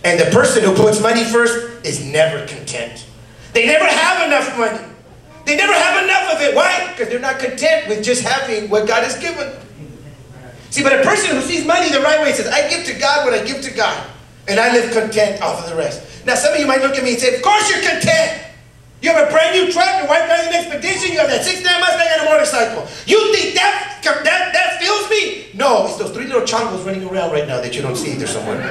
And the person who puts money first is never content. They never have enough money. They never have enough of it. Why? Because they're not content with just having what God has given. See, but a person who sees money the right way says, I give to God what I give to God. And I live content off of the rest. Now, some of you might look at me and say, of course you're content. You have a brand new truck, your wife drives an expedition, you have that 6'9" Mustang and a motorcycle. You think that fills me? No, it's those 3 little chongos running around right now that you don't see. They're somewhere.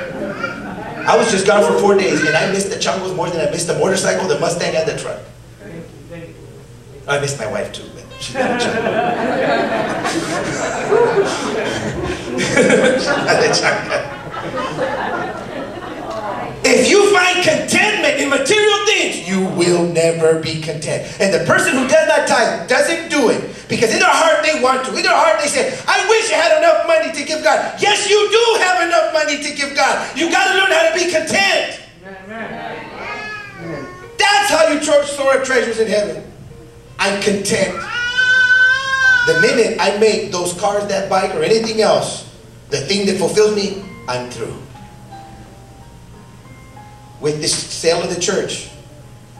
I was just gone for 4 days, and I missed the chongos more than I missed the motorcycle, the Mustang, and the truck. I missed my wife too, but she got a chongo. If you find contentment in material things, you will never be content. And the person who does not tithe doesn't do it because in their heart they want to. In their heart they say, I wish I had enough money to give God. Yes, you do have enough money to give God. You got to learn how to be content. That's how you store up treasures in heaven. I'm content. The minute I make those cars, that bike, or anything else, the thing that fulfills me, I'm through. With this sale of the church,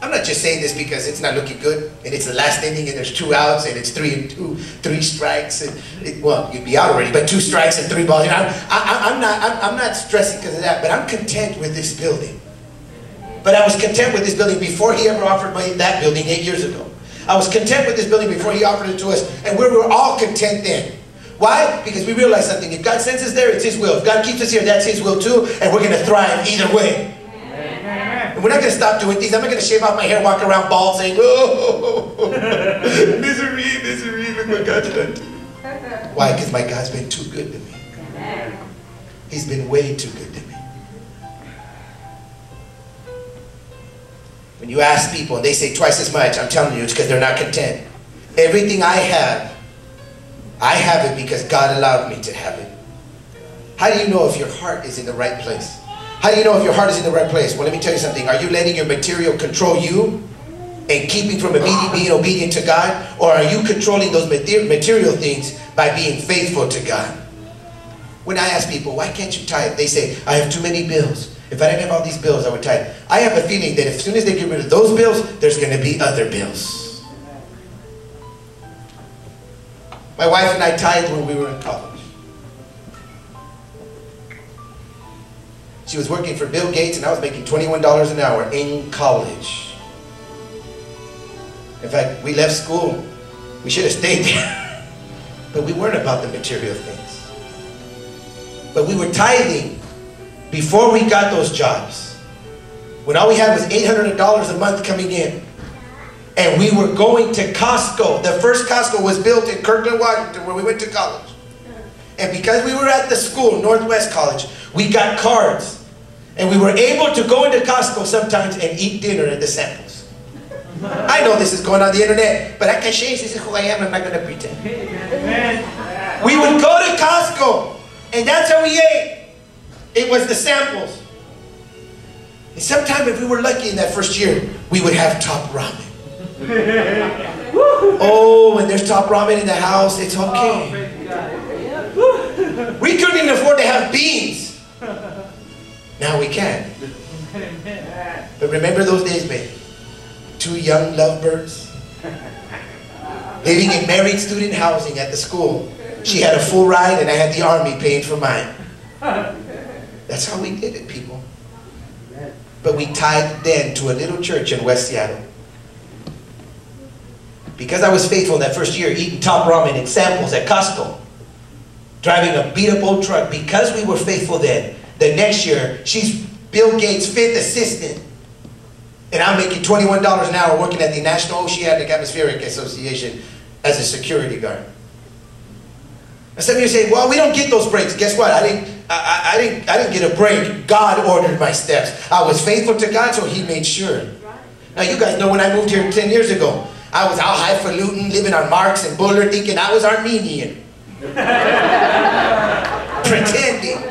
I'm not just saying this because it's not looking good and it's the last inning and there's 2 outs and it's 3 strikes and well, you'd be out already, but 2 strikes and 3 balls. You know, I'm not stressing because of that, but I'm content with this building. But I was content with this building before he ever offered me that building 8 years ago. I was content with this building before he offered it to us, and we were all content then. Why? Because we realized something. If God sends us there, it's His will. If God keeps us here, that's His will too, and we're going to thrive either way. We're not going to stop doing things. I'm not going to shave off my hair, walk around bald saying, oh, misery, misery, look what God's done to me. Why? Because my God's been too good to me. He's been way too good to me. When you ask people and they say twice as much, I'm telling you it's because they're not content. Everything I have it because God allowed me to have it. How do you know if your heart is in the right place? How do you know if your heart is in the right place? Well, let me tell you something. Are you letting your material control you and keeping from being obedient to God? Or are you controlling those material things by being faithful to God? When I ask people, why can't you tithe? They say, I have too many bills. If I didn't have all these bills, I would tithe. I have a feeling that as soon as they get rid of those bills, there's going to be other bills. My wife and I tithed when we were in college. She was working for Bill Gates and I was making $21 an hour in college. In fact, we left school. We should have stayed there. But we weren't about the material things. But we were tithing before we got those jobs. When all we had was $800 a month coming in. And we were going to Costco. The first Costco was built in Kirkland, Washington, where we went to college. And because we were at the school, Northwest College, we got cards. And we were able to go into Costco sometimes and eat dinner at the samples. I know this is going on the internet, but I can change this is who I am. I'm not going to pretend. We would go to Costco, and that's how we ate. It was the samples. And sometimes if we were lucky in that first year, we would have top ramen. Oh, when there's top ramen in the house, it's okay. We couldn't even afford to have beans. Now we can. But remember those days, baby. 2 young lovebirds living in married student housing at the school. She had a full ride and I had the army paying for mine. That's how we did it, people. But we tithed then to a little church in West Seattle. Because I was faithful in that first year, eating top ramen and samples at Costco, driving a beat-up old truck, because we were faithful then, the next year, she's Bill Gates' 5th assistant. And I'm making $21 an hour working at the National Oceanic Atmospheric Association as a security guard. And some of you say, well, we don't get those breaks. Guess what? I didn't get a break. God ordered my steps. I was faithful to God, so He made sure. Now, you guys know when I moved here 10 years ago, I was all highfalutin, living on Marx and Bullard, thinking I was Armenian. Pretending.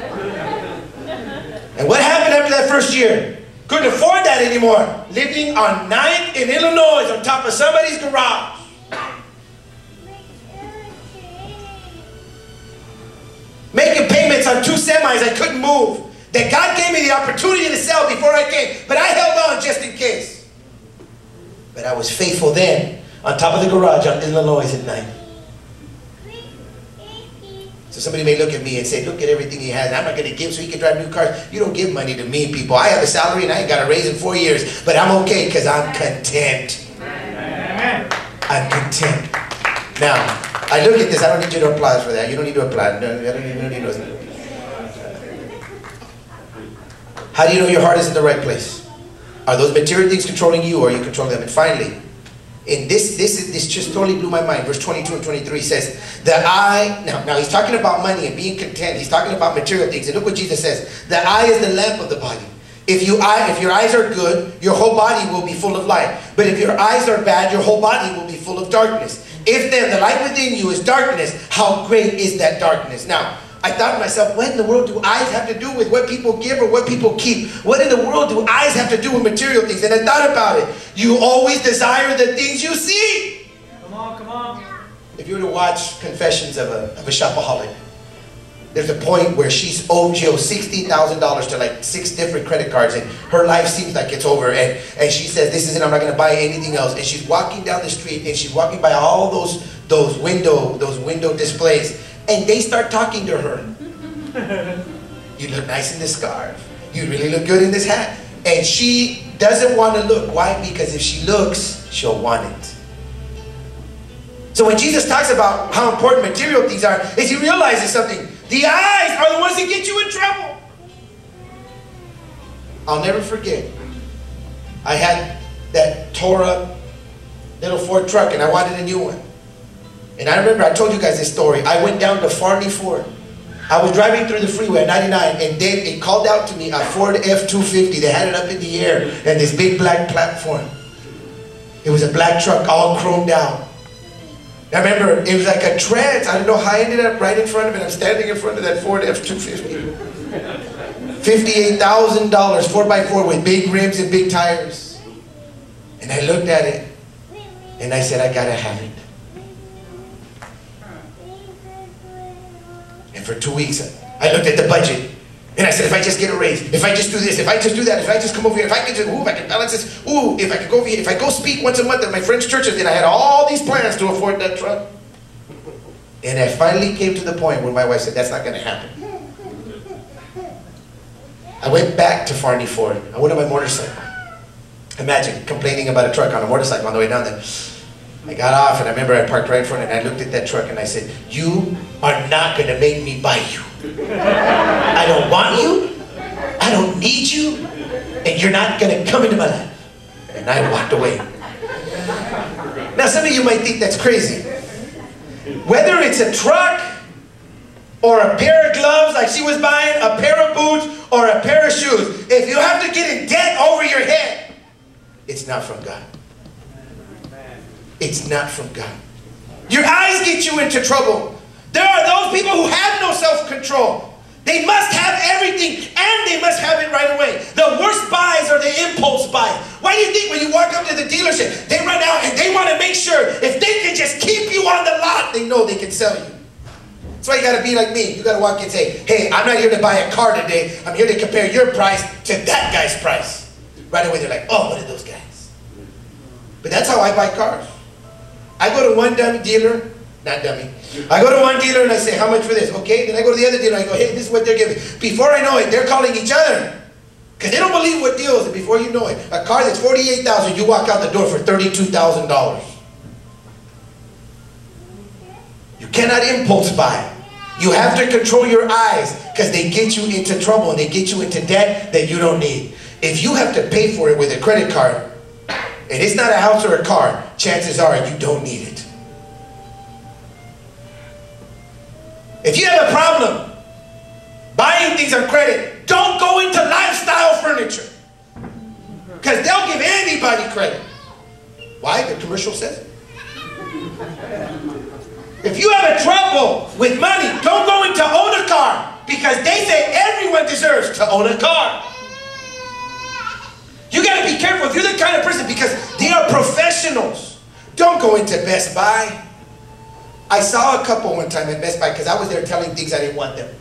And what happened after that first year? Couldn't afford that anymore. Living on 9th in Illinois on top of somebody's garage. Making payments on 2 semis I couldn't move. that God gave me the opportunity to sell before I came, but I held on just in case. But I was faithful then, on top of the garage in Illinois at night. So somebody may look at me and say, look at everything he has. I'm not going to give so he can drive new cars. You don't give money to me, people. I have a salary and I ain't got a raise in 4 years. But I'm okay because I'm content. I'm content. Now, I look at this. I don't need you to applaud for that. You don't need to applaud. No, I don't need to. How do you know your heart is in the right place? Are those material things controlling you, or are you controlling them? And finally, in this just totally blew my mind. Verse 22 and 23 says, the eye, now he's talking about money and being content. He's talking about material things. And look what Jesus says. The eye is the lamp of the body. If your eyes are good, your whole body will be full of light. But if your eyes are bad, your whole body will be full of darkness. If then the light within you is darkness, how great is that darkness? Now, I thought to myself, what in the world do eyes have to do with what people give or what people keep? What in the world do eyes have to do with material things? And I thought about it. You always desire the things you see. Come on, come on. If you were to watch Confessions of a Shopaholic, there's a point where she owes $60,000 to like 6 different credit cards, and her life seems like it's over. And she says, this is it, I'm not going to buy anything else. And she's walking down the street, and she's walking by all those window displays. And they start talking to her. You look nice in this scarf. You really look good in this hat. And she doesn't want to look. Why? Because if she looks, she'll want it. So when Jesus talks about how important material things are, is he realizes something. The eyes are the ones that get you in trouble. I'll never forget. I had that tore up little Ford truck and I wanted a new one. And I remember I told you guys this story. I went down to Farney Ford. I was driving through the freeway at 99, and they called out to me a Ford F-250. They had it up in the air and this big black platform. It was a black truck all chromed out. I remember it was like a trance. I don't know how I ended up right in front of it. I'm standing in front of that Ford F-250. $58,000, 4x4 with big rims and big tires. And I looked at it and I said, I gotta have it. And for 2 weeks, I looked at the budget. And I said, if I just get a raise, if I just do this, if I just do that, if I just come over here, if I can just, if I can balance this, if I can go over here, if I go speak once a month at my friend's churches, and I had all these plans to afford that truck. And I finally came to the point where my wife said, that's not going to happen. I went back to Farney Ford. I went on my motorcycle. Imagine complaining about a truck on a motorcycle on the way down there. I got off, and I remember I parked right in front, and I looked at that truck, and I said, you are not going to make me buy you. I don't want you. I don't need you. And you're not going to come into my life. And I walked away. Now, some of you might think that's crazy. Whether it's a truck, or a pair of gloves like she was buying, a pair of boots, or a pair of shoes, if you have to get in debt over your head, it's not from God. It's not from God. Your eyes get you into trouble. There are those people who have no self-control. They must have everything, and they must have it right away. The worst buys are the impulse buys. Why do you think when you walk up to the dealership, they run out and they want to make sure if they can just keep you on the lot, they know they can sell you. That's why you got to be like me. You got to walk in and say, hey, I'm not here to buy a car today. I'm here to compare your price to that guy's price. Right away, they're like, oh, what are those guys? But that's how I buy cars. I go to one dealer, not dummy. I go to one dealer and I say, how much for this? Okay, then I go to the other dealer and I go, hey, this is what they're giving. Before I know it, they're calling each other. Because they don't believe what deals, and before you know it, a car that's $48,000, you walk out the door for $32,000. You cannot impulse buy. You have to control your eyes because they get you into trouble and they get you into debt that you don't need. If you have to pay for it with a credit card, and it's not a house or a car, chances are you don't need it. If you have a problem buying things on credit, don't go into lifestyle furniture. Because they'll give anybody credit. Why? The commercial says it. If you have a trouble with money, don't go into own a car. Because they say everyone deserves to own a car. You got to be careful if you're the kind of person, because they are professionals. Don't go into Best Buy. I saw a couple one time at Best Buy because I was there telling things I didn't want them.